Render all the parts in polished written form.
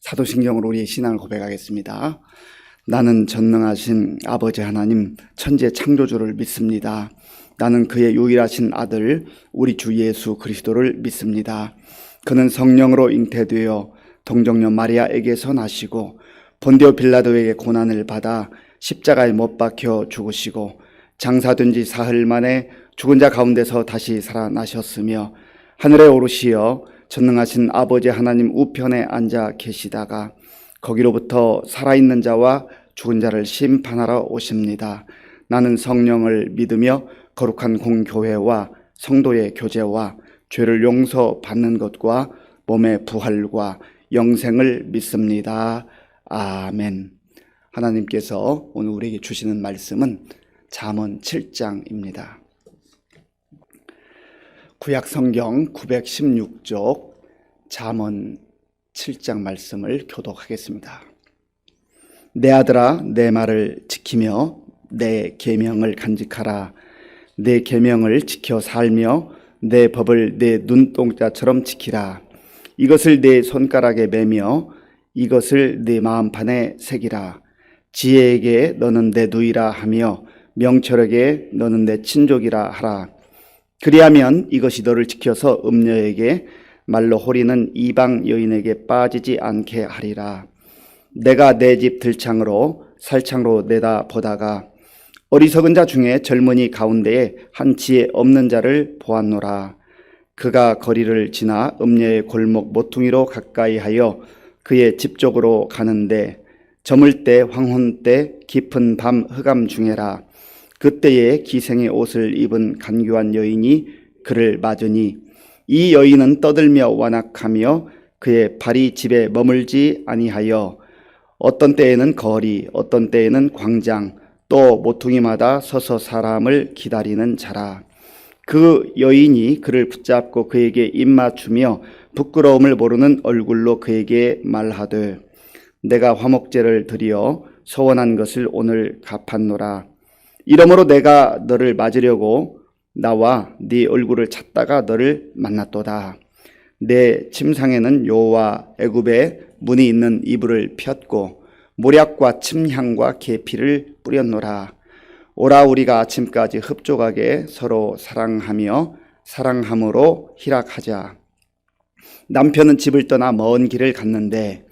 사도신경으로 우리의 신앙을 고백하겠습니다. 나는 전능하신 아버지 하나님 천지의 창조주를 믿습니다. 나는 그의 유일하신 아들 우리 주 예수 그리스도를 믿습니다. 그는 성령으로 잉태되어 동정녀 마리아에게서 나시고 본디오 빌라도에게 고난을 받아 십자가에 못 박혀 죽으시고 장사된 지 사흘 만에 죽은 자 가운데서 다시 살아나셨으며 하늘에 오르시어 전능하신 아버지 하나님 우편에 앉아 계시다가 거기로부터 살아있는 자와 죽은 자를 심판하러 오십니다. 나는 성령을 믿으며 거룩한 공교회와 성도의 교제와 죄를 용서받는 것과 몸의 부활과 영생을 믿습니다. 아멘. 하나님께서 오늘 우리에게 주시는 말씀은 잠언 7장입니다. 구약 성경 916쪽 잠언 7장 말씀을 교독하겠습니다. 내 아들아, 내 말을 지키며 내 계명을 간직하라. 내 계명을 지켜 살며 내 법을 내 눈동자처럼 지키라. 이것을 내 손가락에 매며 이것을 내 마음판에 새기라. 지혜에게 너는 내 누이라 하며 명철에게 너는 내 친족이라 하라. 그리하면 이것이 너를 지켜서 음녀에게 말로 호리는 이방 여인에게 빠지지 않게 하리라. 내가 내 집 들창으로 살창으로 내다보다가 어리석은 자 중에 젊은이 가운데에 한 지혜 없는 자를 보았노라. 그가 거리를 지나 음녀의 골목 모퉁이로 가까이 하여 그의 집 쪽으로 가는데 저물 때 황혼 때 깊은 밤 흑암 중에라. 그때에 기생의 옷을 입은 간교한 여인이 그를 맞으니 이 여인은 떠들며 완악하며 그의 발이 집에 머물지 아니하여 어떤 때에는 거리 어떤 때에는 광장 또 모퉁이마다 서서 사람을 기다리는 자라. 그 여인이 그를 붙잡고 그에게 입맞추며 부끄러움을 모르는 얼굴로 그에게 말하되 내가 화목제를 드리어 서원한 것을 오늘 갚았노라. 이러므로 내가 너를 맞으려고 나와 네 얼굴을 찾다가 너를 만났도다. 내 침상에는 요와 애굽의 문이 있는 이불을 폈고 모략과 침향과 계피를 뿌렸노라. 오라 우리가 아침까지 흡족하게 서로 사랑하며 사랑함으로 희락하자. 남편은 집을 떠나 먼 길을 갔는데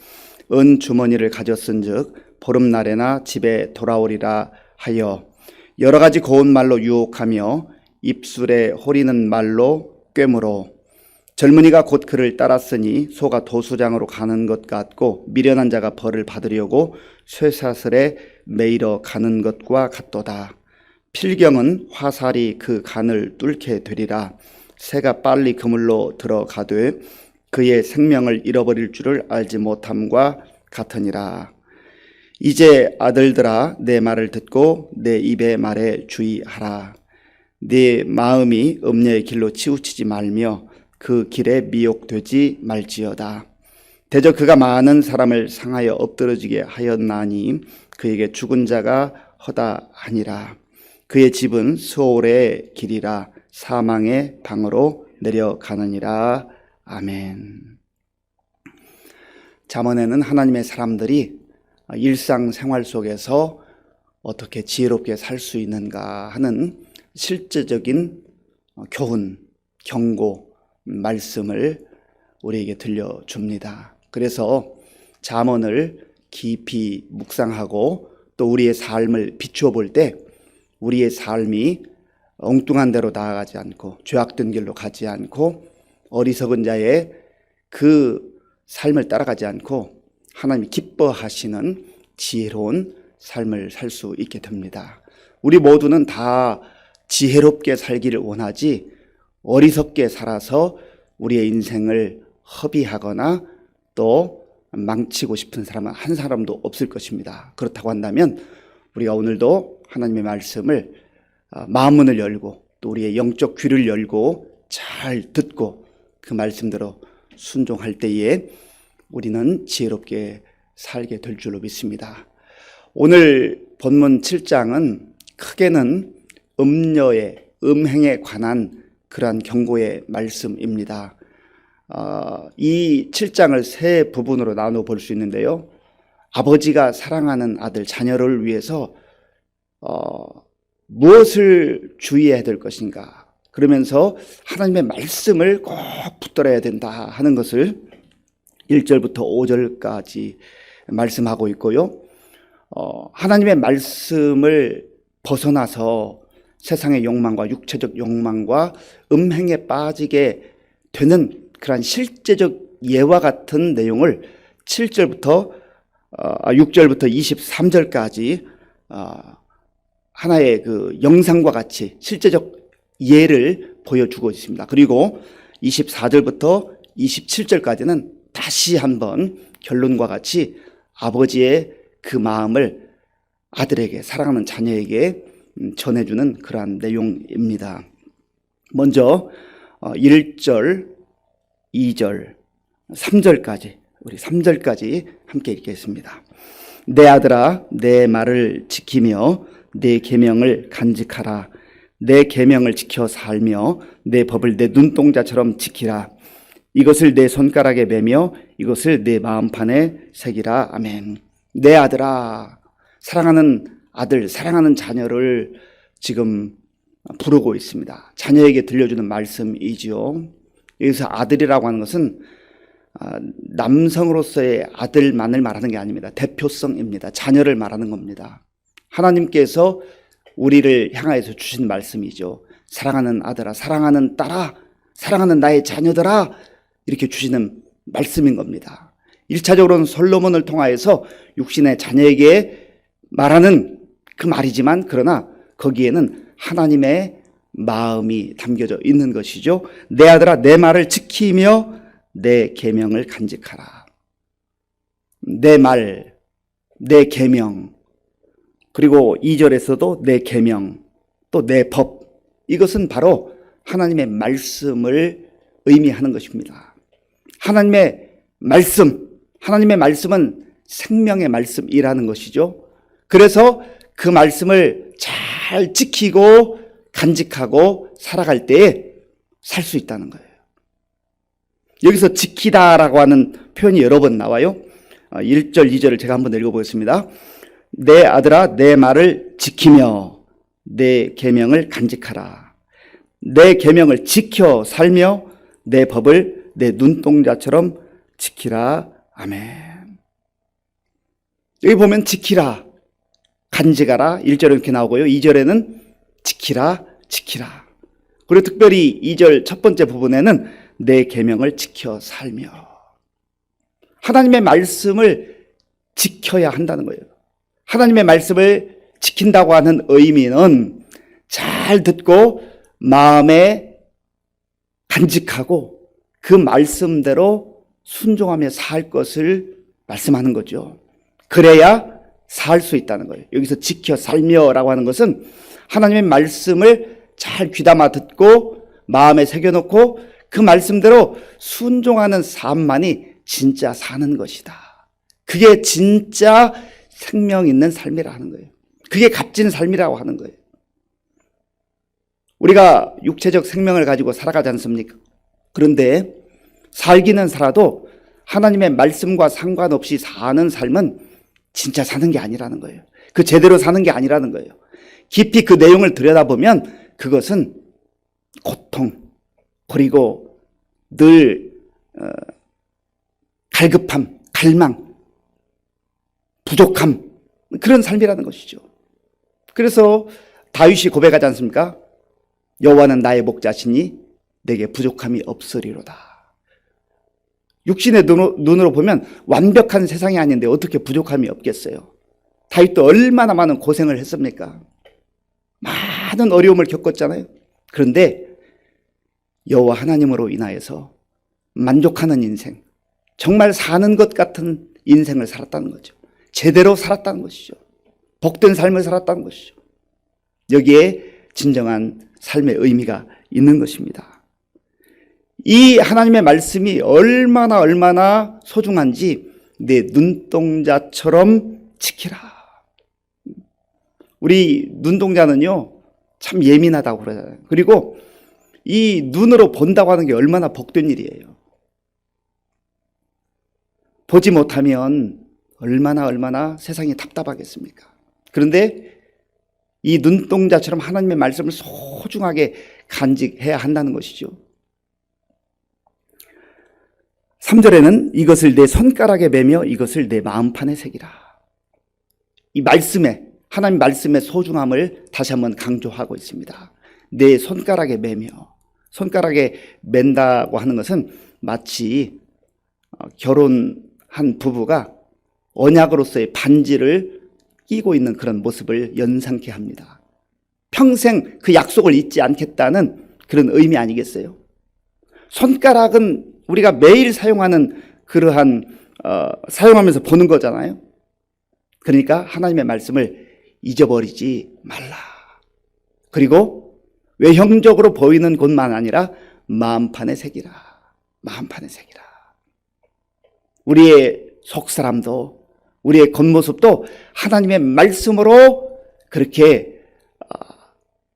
은 주머니를 가졌은즉 보름날에나 집에 돌아오리라 하여 여러 가지 고운 말로 유혹하며 입술에 호리는 말로 꿰물어 젊은이가 곧 그를 따랐으니 소가 도수장으로 가는 것 같고 미련한 자가 벌을 받으려고 쇠사슬에 매이러 가는 것과 같도다. 필경은 화살이 그 간을 뚫게 되리라. 새가 빨리 그물로 들어가되 그의 생명을 잃어버릴 줄을 알지 못함과 같으니라. 이제 아들들아 내 말을 듣고 내 입의 말에 주의하라. 네 마음이 음녀의 길로 치우치지 말며 그 길에 미혹되지 말지어다. 대저 그가 많은 사람을 상하여 엎드러지게 하였나니 그에게 죽은 자가 허다하니라. 그의 집은 스올의 길이라 사망의 방으로 내려가느니라. 아멘. 잠언에는 하나님의 사람들이 일상생활 속에서 어떻게 지혜롭게 살 수 있는가 하는 실제적인 교훈, 경고, 말씀을 우리에게 들려줍니다. 그래서 잠언을 깊이 묵상하고 또 우리의 삶을 비추어 볼 때 우리의 삶이 엉뚱한 데로 나아가지 않고 죄악된 길로 가지 않고 어리석은 자의 그 삶을 따라가지 않고 하나님이 기뻐하시는 지혜로운 삶을 살 수 있게 됩니다. 우리 모두는 다 지혜롭게 살기를 원하지 어리석게 살아서 우리의 인생을 허비하거나 또 망치고 싶은 사람은 한 사람도 없을 것입니다. 그렇다고 한다면 우리가 오늘도 하나님의 말씀을 마음문을 열고 또 우리의 영적 귀를 열고 잘 듣고 그 말씀대로 순종할 때에 우리는 지혜롭게 살게 될 줄로 믿습니다. 오늘 본문 7장은 크게는 음녀의 음행에 관한 그러한 경고의 말씀입니다. 이 7장을 세 부분으로 나눠 볼 수 있는데요. 아버지가 사랑하는 아들, 자녀를 위해서 무엇을 주의해야 될 것인가, 그러면서 하나님의 말씀을 꼭 붙들어야 된다 하는 것을 1절부터 5절까지 말씀하고 있고요. 하나님의 말씀을 벗어나서 세상의 욕망과 육체적 욕망과 음행에 빠지게 되는 그러한 실제적 예와 같은 내용을 6절부터 23절까지 하나의 그 영상과 같이 실제적 예를 보여주고 있습니다. 그리고 24절부터 27절까지는 다시 한번 결론과 같이 아버지의 그 마음을 아들에게, 사랑하는 자녀에게 전해주는 그러한 내용입니다. 먼저 1절, 2절, 3절까지, 우리 3절까지 함께 읽겠습니다. 내 아들아, 내 말을 지키며 내 계명을 간직하라. 내 계명을 지켜 살며 내 법을 내 눈동자처럼 지키라. 이것을 내 손가락에 매며 이것을 내 마음판에 새기라. 아멘. 내 아들아, 사랑하는 아들, 사랑하는 자녀를 지금 부르고 있습니다. 자녀에게 들려주는 말씀이지요. 여기서 아들이라고 하는 것은 남성으로서의 아들만을 말하는 게 아닙니다. 대표성입니다. 자녀를 말하는 겁니다. 하나님께서 우리를 향하여서 주신 말씀이죠. 사랑하는 아들아, 사랑하는 딸아, 사랑하는 나의 자녀들아, 이렇게 주시는 말씀인 겁니다. 1차적으로는 솔로몬을 통하여서 육신의 자녀에게 말하는 그 말이지만, 그러나 거기에는 하나님의 마음이 담겨져 있는 것이죠. 내 아들아, 내 말을 지키며 내 계명을 간직하라. 내 말, 내 계명, 그리고 2절에서도 내 계명, 또 내 법, 이것은 바로 하나님의 말씀을 의미하는 것입니다. 하나님의 말씀은 생명의 말씀이라는 것이죠. 그래서 그 말씀을 잘 지키고 간직하고 살아갈 때에 살 수 있다는 거예요. 여기서 지키다라고 하는 표현이 여러 번 나와요. 1절, 2절을 제가 한번 읽어보겠습니다. 내 아들아, 내 말을 지키며 내 계명을 간직하라. 내 계명을 지켜 살며 내 법을 내 눈동자처럼 지키라. 아멘. 여기 보면 지키라, 간직하라 1절에 이렇게 나오고요. 2절에는 지키라. 그리고 특별히 2절 첫 번째 부분에는 내 계명을 지켜 살며, 하나님의 말씀을 지켜야 한다는 거예요. 하나님의 말씀을 지킨다고 하는 의미는 잘 듣고 마음에 간직하고 그 말씀대로 순종하며 살 것을 말씀하는 거죠. 그래야 살 수 있다는 거예요. 여기서 지켜 살며라고 하는 것은 하나님의 말씀을 잘 귀담아 듣고 마음에 새겨놓고 그 말씀대로 순종하는 삶만이 진짜 사는 것이다. 그게 진짜 생명 있는 삶이라 하는 거예요. 그게 값진 삶이라고 하는 거예요. 우리가 육체적 생명을 가지고 살아가지 않습니까? 그런데 살기는 살아도 하나님의 말씀과 상관없이 사는 삶은 진짜 사는 게 아니라는 거예요. 그 제대로 사는 게 아니라는 거예요. 깊이 그 내용을 들여다보면 그것은 고통, 그리고 늘 갈급함, 갈망, 부족함, 그런 삶이라는 것이죠. 그래서 다윗이 고백하지 않습니까? 여호와는 나의 목자시니 내게 부족함이 없으리로다. 육신의 눈으로 보면 완벽한 세상이 아닌데 어떻게 부족함이 없겠어요? 다윗도 얼마나 많은 고생을 했습니까? 많은 어려움을 겪었잖아요. 그런데 여호와 하나님으로 인하여서 만족하는 인생, 정말 사는 것 같은 인생을 살았다는 거죠. 제대로 살았다는 것이죠. 복된 삶을 살았다는 것이죠. 여기에 진정한 삶의 의미가 있는 것입니다. 이 하나님의 말씀이 얼마나 소중한지 내 눈동자처럼 지키라. 우리 눈동자는요, 참 예민하다고 그러잖아요. 그리고 이 눈으로 본다고 하는 게 얼마나 복된 일이에요. 보지 못하면 얼마나 세상이 답답하겠습니까? 그런데 이 눈동자처럼 하나님의 말씀을 소중하게 간직해야 한다는 것이죠. 3절에는 이것을 내 손가락에 매며 이것을 내 마음판에 새기라. 이 말씀에, 하나님 말씀의 소중함을 다시 한번 강조하고 있습니다. 내 손가락에 매며, 손가락에 맨다고 하는 것은 마치 결혼한 부부가 언약으로서의 반지를 끼고 있는 그런 모습을 연상케 합니다. 평생 그 약속을 잊지 않겠다는 그런 의미 아니겠어요? 손가락은 우리가 매일 사용하는 그러한 사용하면서 보는 거잖아요. 그러니까 하나님의 말씀을 잊어버리지 말라. 그리고 외형적으로 보이는 것만 아니라 마음판에 새기라. 마음판에 새기라. 우리의 속사람도 우리의 겉모습도 하나님의 말씀으로 그렇게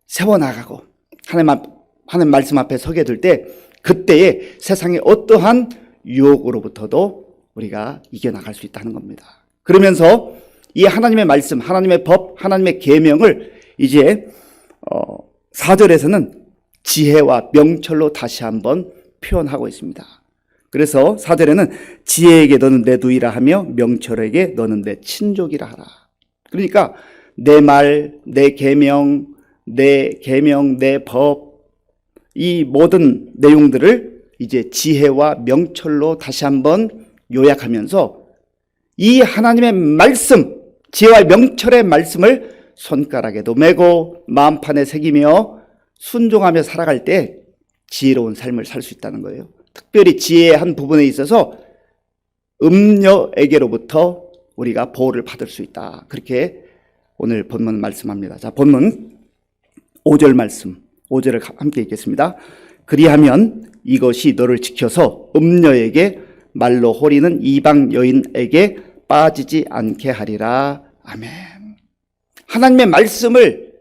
세워나가고 하나님 말씀 앞에 서게 될 때 그때에 세상의 어떠한 유혹으로부터도 우리가 이겨나갈 수 있다는 겁니다. 그러면서 이 하나님의 말씀, 하나님의 법, 하나님의 계명을 이제 4절에서는 지혜와 명철로 다시 한번 표현하고 있습니다. 그래서 4절에는 지혜에게 너는 내 누이라 하며 명철에게 너는 내 친족이라 하라. 그러니까 내 말, 내 계명, 내 법, 이 모든 내용들을 이제 지혜와 명철로 다시 한번 요약하면서 이 하나님의 말씀, 지혜와 명철의 말씀을 손가락에도 메고 마음판에 새기며 순종하며 살아갈 때 지혜로운 삶을 살 수 있다는 거예요. 특별히 지혜의 한 부분에 있어서 음녀에게로부터 우리가 보호를 받을 수 있다. 그렇게 오늘 본문 말씀합니다. 자, 본문 5절 말씀, 5절을 함께 읽겠습니다. 그리하면 이것이 너를 지켜서 음녀에게 말로 호리는 이방 여인에게 빠지지 않게 하리라. 아멘. 하나님의 말씀을,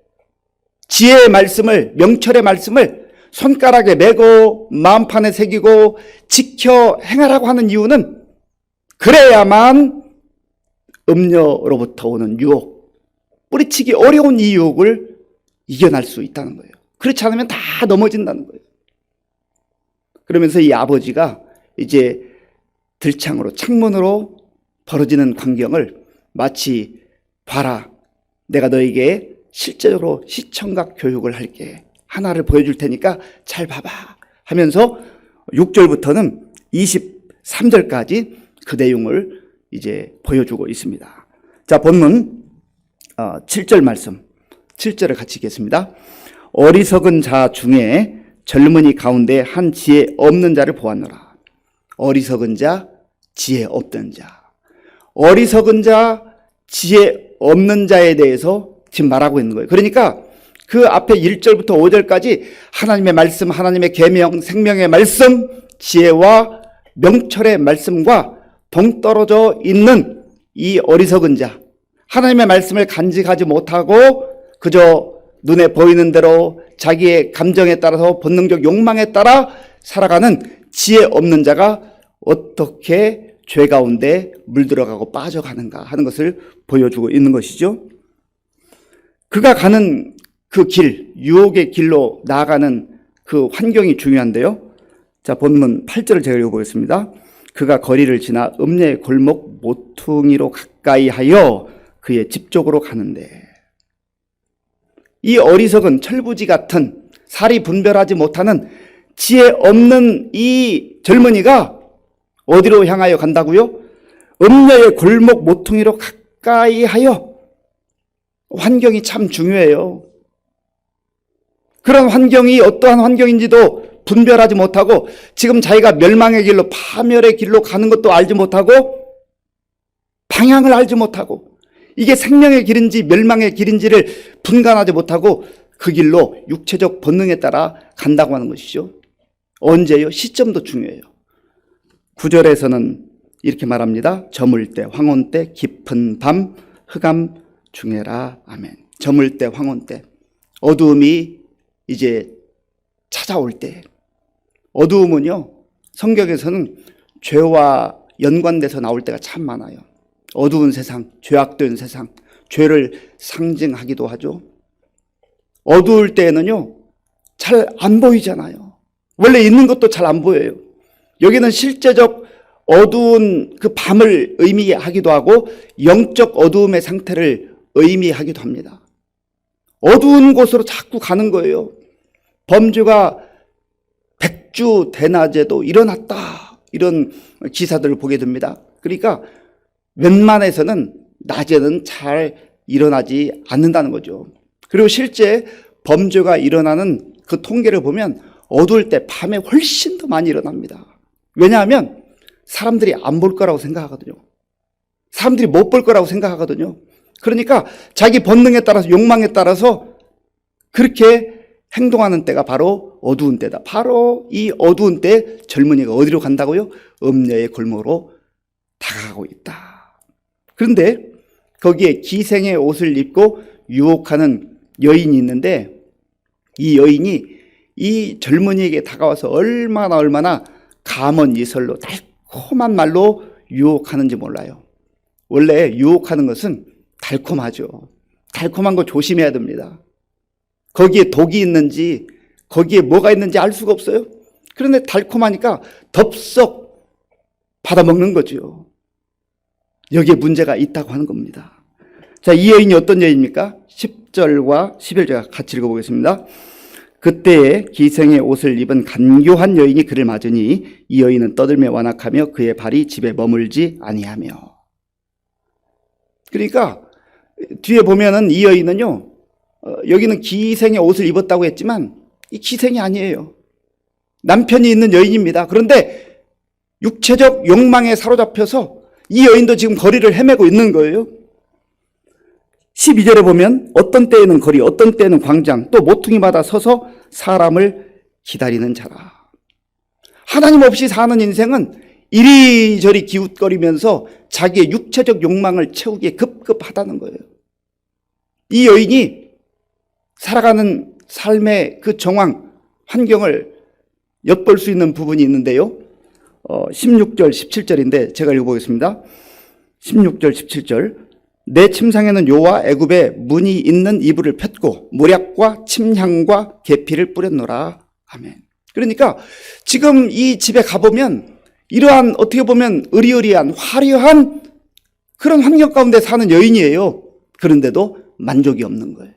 지혜의 말씀을, 명철의 말씀을 손가락에 메고 마음판에 새기고 지켜 행하라고 하는 이유는 그래야만 음녀로부터 오는 유혹, 뿌리치기 어려운 이 유혹을 이겨낼 수 있다는 거예요. 그렇지 않으면 다 넘어진다는 거예요. 그러면서 이 아버지가 이제 들창으로, 창문으로 벌어지는 광경을 마치 봐라, 내가 너에게 실제로 시청각 교육을 할게. 하나를 보여줄 테니까 잘 봐봐 하면서 6절부터는 23절까지 그 내용을 이제 보여주고 있습니다. 자, 본문 7절 말씀, 7절을 같이 읽겠습니다. 어리석은 자 중에 젊은이 가운데 한 지혜 없는 자를 보았노라. 어리석은 자, 지혜 없던 자. 어리석은 자, 지혜 없는 자에 대해서 지금 말하고 있는 거예요. 그러니까 그 앞에 1절부터 5절까지 하나님의 말씀, 하나님의 계명, 생명의 말씀, 지혜와 명철의 말씀과 동떨어져 있는 이 어리석은 자, 하나님의 말씀을 간직하지 못하고 그저 눈에 보이는 대로 자기의 감정에 따라서 본능적 욕망에 따라 살아가는 지혜 없는 자가 어떻게 죄 가운데 물들어가고 빠져가는가 하는 것을 보여주고 있는 것이죠. 그가 가는 그 길, 유혹의 길로 나아가는 그 환경이 중요한데요. 자, 본문 8절을 제가 읽어보겠습니다. 그가 거리를 지나 음녀의 골목 모퉁이로 가까이 하여 그의 집 쪽으로 가는데, 이 어리석은 철부지 같은 살이 분별하지 못하는 지혜 없는 이 젊은이가 어디로 향하여 간다고요? 음녀의 골목 모퉁이로 가까이 하여. 환경이 참 중요해요. 그런 환경이 어떠한 환경인지도 분별하지 못하고 지금 자기가 멸망의 길로, 파멸의 길로 가는 것도 알지 못하고 방향을 알지 못하고 이게 생명의 길인지 멸망의 길인지를 분간하지 못하고 그 길로 육체적 본능에 따라 간다고 하는 것이죠. 언제요? 시점도 중요해요. 9절에서는 이렇게 말합니다. 저물 때, 황혼 때, 깊은 밤, 흑암 중에라. 아멘. 저물 때, 황혼 때, 어두움이 이제 찾아올 때. 어두움은요, 성경에서는 죄와 연관돼서 나올 때가 참 많아요. 어두운 세상, 죄악된 세상, 죄를 상징하기도 하죠. 어두울 때에는요, 잘 안 보이잖아요. 원래 있는 것도 잘 안 보여요. 여기는 실제적 어두운 그 밤을 의미하기도 하고 영적 어두움의 상태를 의미하기도 합니다. 어두운 곳으로 자꾸 가는 거예요. 범죄가 백주 대낮에도 일어났다, 이런 기사들을 보게 됩니다. 그러니까 웬만해서는 낮에는 잘 일어나지 않는다는 거죠. 그리고 실제 범죄가 일어나는 그 통계를 보면 어두울 때 밤에 훨씬 더 많이 일어납니다. 왜냐하면 사람들이 안 볼 거라고 생각하거든요. 사람들이 못 볼 거라고 생각하거든요. 그러니까 자기 본능에 따라서, 욕망에 따라서 그렇게 행동하는 때가 바로 어두운 때다. 바로 이 어두운 때 젊은이가 어디로 간다고요? 음녀의 골목으로 다가가고 있다. 그런데 거기에 기생의 옷을 입고 유혹하는 여인이 있는데, 이 여인이 이 젊은이에게 다가와서 얼마나 감언 이설로 달콤한 말로 유혹하는지 몰라요. 원래 유혹하는 것은 달콤하죠. 달콤한 거 조심해야 됩니다. 거기에 독이 있는지, 거기에 뭐가 있는지 알 수가 없어요. 그런데 달콤하니까 덥석 받아먹는 거죠. 여기에 문제가 있다고 하는 겁니다. 자, 이 여인이 어떤 여인입니까? 10절과 11절 같이 읽어보겠습니다. 그때에 기생의 옷을 입은 간교한 여인이 그를 맞으니 이 여인은 떠들며 완악하며 그의 발이 집에 머물지 아니하며. 그러니까 뒤에 보면은 이 여인은요, 여기는 기생의 옷을 입었다고 했지만 이 기생이 아니에요. 남편이 있는 여인입니다. 그런데 육체적 욕망에 사로잡혀서 이 여인도 지금 거리를 헤매고 있는 거예요. 12절에 보면 어떤 때에는 거리, 어떤 때에는 광장, 또 모퉁이마다 서서 사람을 기다리는 자라. 하나님 없이 사는 인생은 이리저리 기웃거리면서 자기의 육체적 욕망을 채우기에 급급하다는 거예요. 이 여인이 살아가는 삶의 그 정황, 환경을 엿볼 수 있는 부분이 있는데요. 16절, 17절인데 제가 읽어보겠습니다. 16절, 17절. 내 침상에는 요와 애굽의 문이 있는 이불을 폈고 모략과 침향과 계피를 뿌렸노라. 아멘. 그러니까 지금 이 집에 가보면 이러한 어떻게 보면 의리의리한 화려한 그런 환경 가운데 사는 여인이에요. 그런데도 만족이 없는 거예요.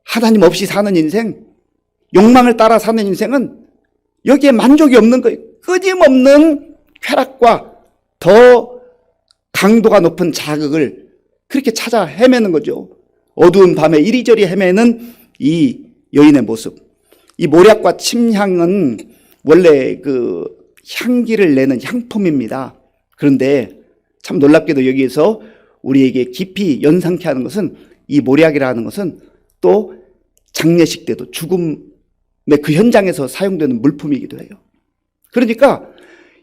하나님 없이 사는 인생, 욕망을 따라 사는 인생은 여기에 만족이 없는 거예요. 끊임없는 쾌락과 더 강도가 높은 자극을 그렇게 찾아 헤매는 거죠. 어두운 밤에 이리저리 헤매는 이 여인의 모습. 이 모략과 침향은 원래 그 향기를 내는 향품입니다. 그런데 참 놀랍게도 여기에서 우리에게 깊이 연상케 하는 것은 이 모략이라는 것은 또 장례식 때도 죽음의 그 현장에서 사용되는 물품이기도 해요. 그러니까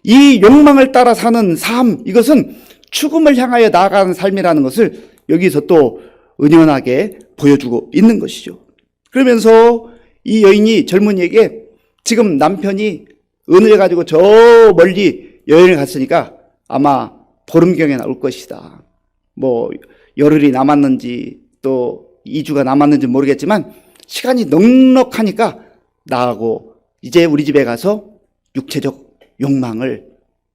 이 욕망을 따라 사는 삶, 이것은 죽음을 향하여 나아가는 삶이라는 것을 여기서 또 은연하게 보여주고 있는 것이죠. 그러면서 이 여인이 젊은이에게 지금 남편이 은을 가지고 저 멀리 여행을 갔으니까 아마 보름경에 나올 것이다. 뭐 열흘이 남았는지 또 2주가 남았는지 모르겠지만 시간이 넉넉하니까 나하고 이제 우리 집에 가서 육체적 욕망을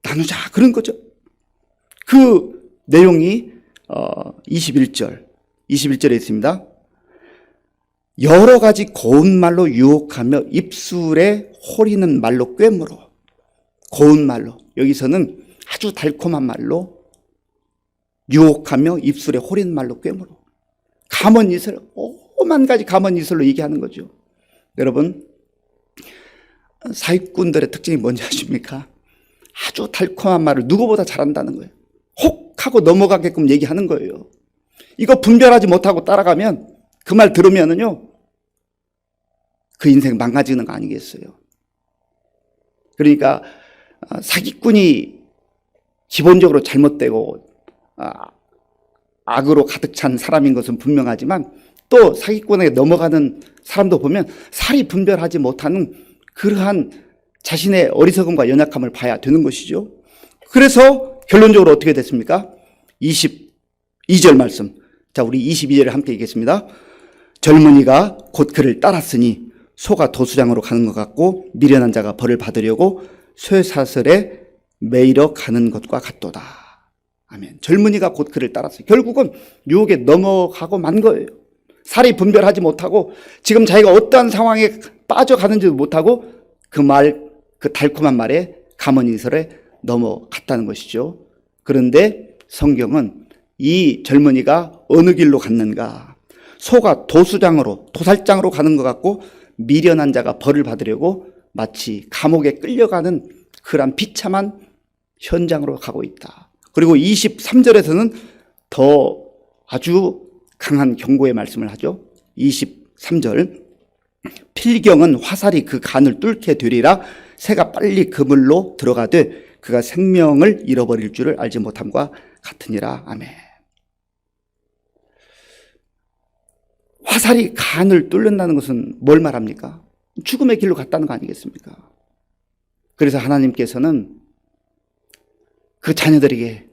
나누자, 그런 거죠. 그 내용이 21절에 있습니다. 여러 가지 고운 말로 유혹하며 입술에 호리는 말로 꿰물어. 고운 말로, 여기서는 아주 달콤한 말로 유혹하며 입술에 호리는 말로 꿰물어. 감언이설, 오만 가지 감언이설로 얘기하는 거죠. 여러분, 사기꾼들의 특징이 뭔지 아십니까? 아주 달콤한 말을 누구보다 잘한다는 거예요. 혹 하고 넘어가게끔 얘기하는 거예요. 이거 분별하지 못하고 따라가면 그 말 들으면은요, 그 인생 망가지는 거 아니겠어요? 그러니까 사기꾼이 기본적으로 잘못되고 악으로 가득 찬 사람인 것은 분명하지만 또 사기꾼에게 넘어가는 사람도 보면 살이 분별하지 못하는 그러한 자신의 어리석음과 연약함을 봐야 되는 것이죠. 그래서 결론적으로 어떻게 됐습니까? 22절 말씀. 자, 우리 22절을 함께 읽겠습니다. 젊은이가 곧 그를 따랐으니 소가 도수장으로 가는 것 같고 미련한 자가 벌을 받으려고 쇠사슬에 매이러 가는 것과 같도다. 아멘. 젊은이가 곧 그를 따랐어요. 결국은 유혹에 넘어가고 만 거예요. 살이 분별하지 못하고 지금 자기가 어떠한 상황에 빠져가는지도 못하고 그 달콤한 말에 가문이설에 넘어갔다는 것이죠. 그런데 성경은 이 젊은이가 어느 길로 갔는가? 소가 도살장으로 가는 것 같고 미련한 자가 벌을 받으려고 마치 감옥에 끌려가는 그런 비참한 현장으로 가고 있다. 그리고 23절에서는 더 아주 강한 경고의 말씀을 하죠. 23절. 필경은 화살이 그 간을 뚫게 되리라. 새가 빨리 그물로 들어가되 그가 생명을 잃어버릴 줄을 알지 못함과 같으니라. 아멘. 화살이 간을 뚫는다는 것은 뭘 말합니까? 죽음의 길로 갔다는 거 아니겠습니까? 그래서 하나님께서는 그 자녀들에게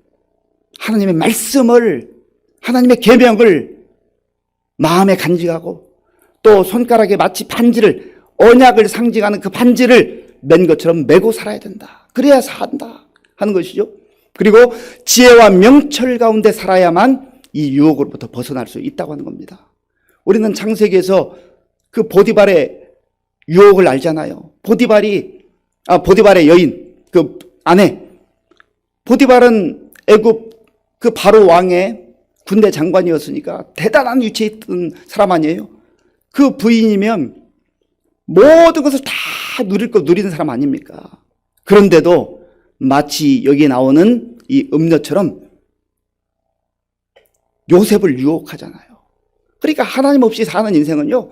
하나님의 말씀을, 하나님의 계명을 마음에 간직하고 또 손가락에 마치 반지를, 언약을 상징하는 그 반지를 맨 것처럼 메고 살아야 된다. 그래야 산다 하는 것이죠. 그리고 지혜와 명철 가운데 살아야만 이 유혹으로부터 벗어날 수 있다고 하는 겁니다. 우리는 창세기에서 그 보디발의 유혹을 알잖아요. 보디발의 여인, 그 아내. 보디발은 애굽 그 바로 왕의 군대 장관이었으니까 대단한 위치에 있던 사람 아니에요. 그 부인이면 모든 것을 다 누리는 사람 아닙니까? 그런데도 마치 여기에 나오는 이 음녀처럼 요셉을 유혹하잖아요. 그러니까 하나님 없이 사는 인생은요,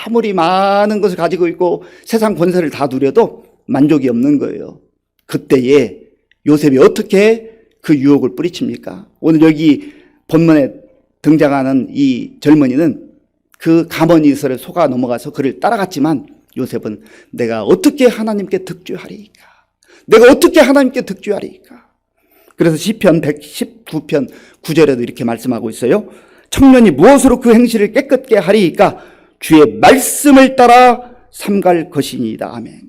아무리 많은 것을 가지고 있고 세상 권세를 다 누려도 만족이 없는 거예요. 그때에 요셉이 어떻게 그 유혹을 뿌리칩니까? 오늘 여기 본문에 등장하는 이 젊은이는 그 가문이설에 속아 넘어가서 그를 따라갔지만 요셉은 내가 어떻게 하나님께 득죄하리이까? 내가 어떻게 하나님께 득죄하리이까? 그래서 시편 119편 9절에도 이렇게 말씀하고 있어요. 청년이 무엇으로 그 행실을 깨끗게 하리이까? 주의 말씀을 따라 삼갈 것이니이다. 아멘.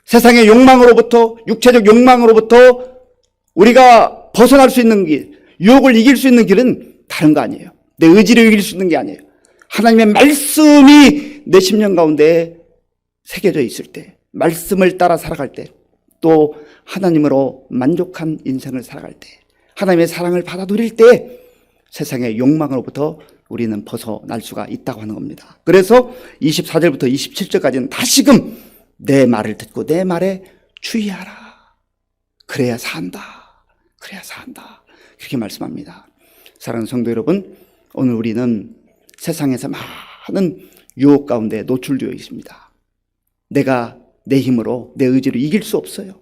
세상의 욕망으로부터, 육체적 욕망으로부터 우리가 벗어날 수 있는 길, 유혹을 이길 수 있는 길은 다른 거 아니에요. 내 의지를 이길 수 있는 게 아니에요. 하나님의 말씀이 내 심령 가운데 새겨져 있을 때, 말씀을 따라 살아갈 때, 또 하나님으로 만족한 인생을 살아갈 때, 하나님의 사랑을 받아 누릴 때 세상의 욕망으로부터 우리는 벗어날 수가 있다고 하는 겁니다. 그래서 24절부터 27절까지는 다시금 내 말을 듣고 내 말에 주의하라. 그래야 산다. 그래야 산다. 그렇게 말씀합니다. 사랑하는 성도 여러분, 오늘 우리는 세상에서 많은 유혹 가운데 노출되어 있습니다. 내가 내 힘으로, 내 의지로 이길 수 없어요.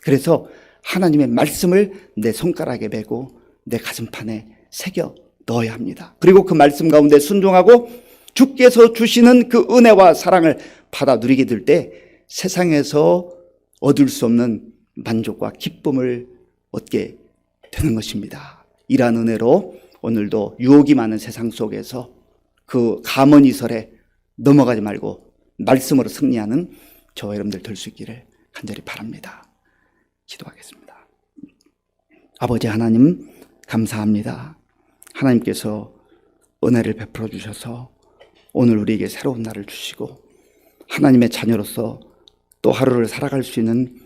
그래서 하나님의 말씀을 내 손가락에 메고 내 가슴판에 새겨 넣어야 합니다. 그리고 그 말씀 가운데 순종하고 주께서 주시는 그 은혜와 사랑을 받아 누리게 될 때 세상에서 얻을 수 없는 만족과 기쁨을 얻게 되는 것입니다. 이러한 은혜로 오늘도 유혹이 많은 세상 속에서 그 가문이설에 넘어가지 말고 말씀으로 승리하는 저와 여러분들 될 수 있기를 간절히 바랍니다. 기도하겠습니다. 아버지 하나님 감사합니다. 하나님께서 은혜를 베풀어 주셔서 오늘 우리에게 새로운 날을 주시고 하나님의 자녀로서 또 하루를 살아갈 수 있는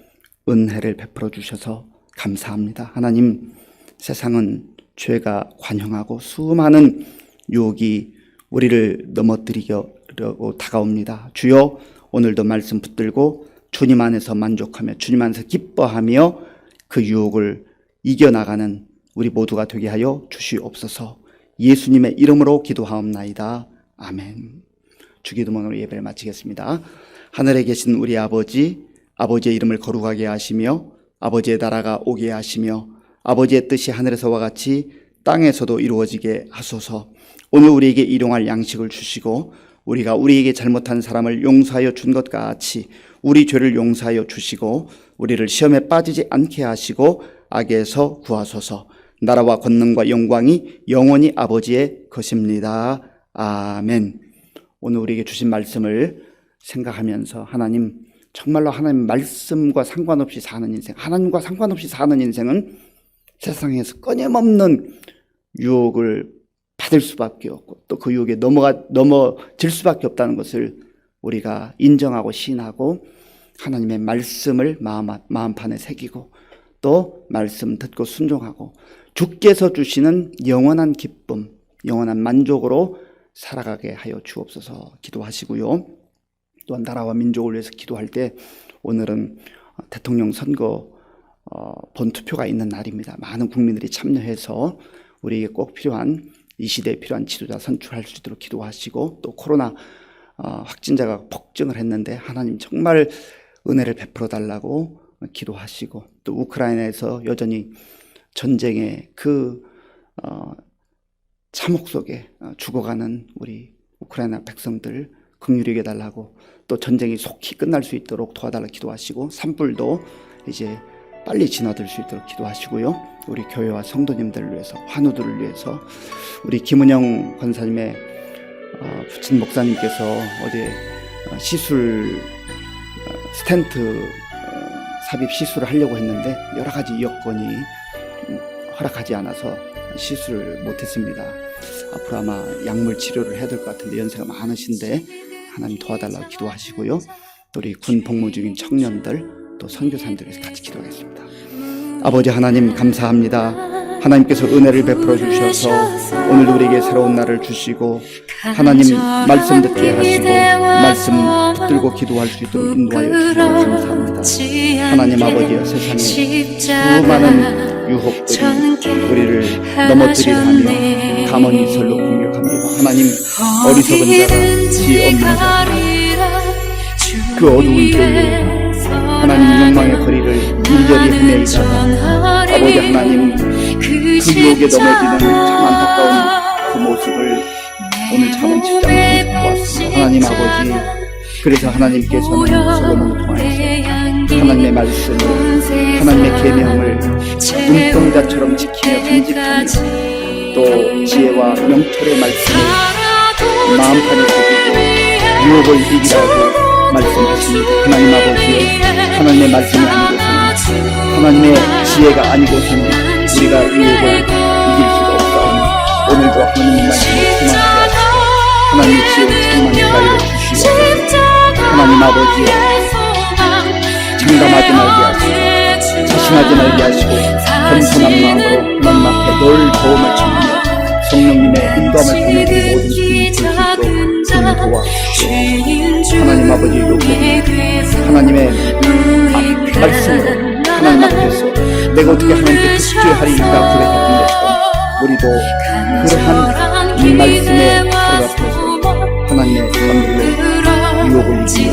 은혜를 베풀어 주셔서 감사합니다. 하나님, 세상은 죄가 관영하고 수많은 유혹이 우리를 넘어뜨리려고 다가옵니다. 주여, 오늘도 말씀 붙들고 주님 안에서 만족하며 주님 안에서 기뻐하며 그 유혹을 이겨나가는 우리 모두가 되게 하여 주시옵소서. 예수님의 이름으로 기도하옵나이다. 아멘. 주기도문으로 예배를 마치겠습니다. 하늘에 계신 우리 아버지, 아버지의 이름을 거룩하게 하시며 아버지의 나라가 오게 하시며 아버지의 뜻이 하늘에서와 같이 땅에서도 이루어지게 하소서. 오늘 우리에게 일용할 양식을 주시고 우리가 우리에게 잘못한 사람을 용서하여 준 것 같이 우리 죄를 용서하여 주시고 우리를 시험에 빠지지 않게 하시고 악에서 구하소서. 나라와 권능과 영광이 영원히 아버지의 것입니다. 아멘. 오늘 우리에게 주신 말씀을 생각하면서 하나님, 정말로 하나님 말씀과 상관없이 사는 인생, 하나님과 상관없이 사는 인생은 세상에서 끊임없는 유혹을 받을 수밖에 없고 또 그 유혹에 넘어질 수밖에 없다는 것을 우리가 인정하고 시인하고 하나님의 말씀을 마음판에 새기고 또 말씀 듣고 순종하고 주께서 주시는 영원한 기쁨, 영원한 만족으로 살아가게 하여 주옵소서 기도하시고요. 또한 나라와 민족을 위해서 기도할 때 오늘은 대통령 선거 본투표가 있는 날입니다. 많은 국민들이 참여해서 우리에게 꼭 필요한 이 시대에 필요한 지도자 선출할 수 있도록 기도하시고 또 코로나 확진자가 폭증을 했는데 하나님 정말 은혜를 베풀어 달라고 기도하시고 또 우크라이나에서 여전히 전쟁의 그 참혹 속에 죽어가는 우리 우크라이나 백성들 긍휼히 여겨달라고 또 전쟁이 속히 끝날 수 있도록 도와달라고 기도하시고 산불도 이제 빨리 진화될 수 있도록 기도하시고요. 우리 교회와 성도님들을 위해서, 환우들을 위해서 우리 김은영 권사님의 부친 목사님께서 어제 시술 스텐트 삽입 시술을 하려고 했는데 여러 가지 여건이 허락하지 않아서 시술을 못했습니다. 앞으로 아마 약물 치료를 해야 될 것 같은데 연세가 많으신데 하나님 도와달라고 기도하시고요. 우리 군 복무 중인 청년들 또 선교사님들에서 같이 기도하겠습니다. 아버지 하나님 감사합니다. 하나님께서 은혜를 베풀어 주셔서 오늘도 우리에게 새로운 날을 주시고 하나님 말씀 듣게 하시고 말씀 붙들고 기도할 수 있도록 인도하여 주셔서 감사합니다. 하나님 아버지여 세상에 수많은 유혹들이 우리를 넘어뜨리려 하며 가만히 설로 공격합니다. 하나님 어리석은 자가 지혜 없는 자가 그 어두운 길로 하나님 욕망의 거리를 일절히 헤매이다가 아버지 하나님 그 유혹에 넘어지는 참 안타까운 그 모습을 오늘 잠언 7장에 보았습니다. 하나님 아버지 그래서 하나님께서는 솔로몬을 통하여서 하나님의 말씀을 하나님의 계명을 눈동자처럼 지키며 간직하며 또 지혜와 명철의 말씀을 마음판에 새기고 유혹을 이기라고 말씀하십니다. 하나님 아버지 하나님의 말씀이 아니고서는 하나님의 지혜가 아니고서는 우리가 유혹을 이길 수가 없사오니 오늘도 하나님의 말씀을 충만하게 하시고 하나님의 지혜를 충만히 가르쳐 주시옵소서. 하나님 아버지여 장담하지 말게 하시고 자신하지 말게 하시고 겸손한 마음으로 하나님 앞에 늘 도움을 청하며 성령님의 인도함을 보내드리고 모든 주님이 볼 수 있도록 도와주시옵소서. 하나님 아버지 요새 하나님의 말씀으로 하나님 앞에서 내가 어떻게 하나님께 특죄하리이까 고백했던 것처럼 우리도 그러한 이 말씀의 그 앞에서 하나님의 선물로 유혹을 이기며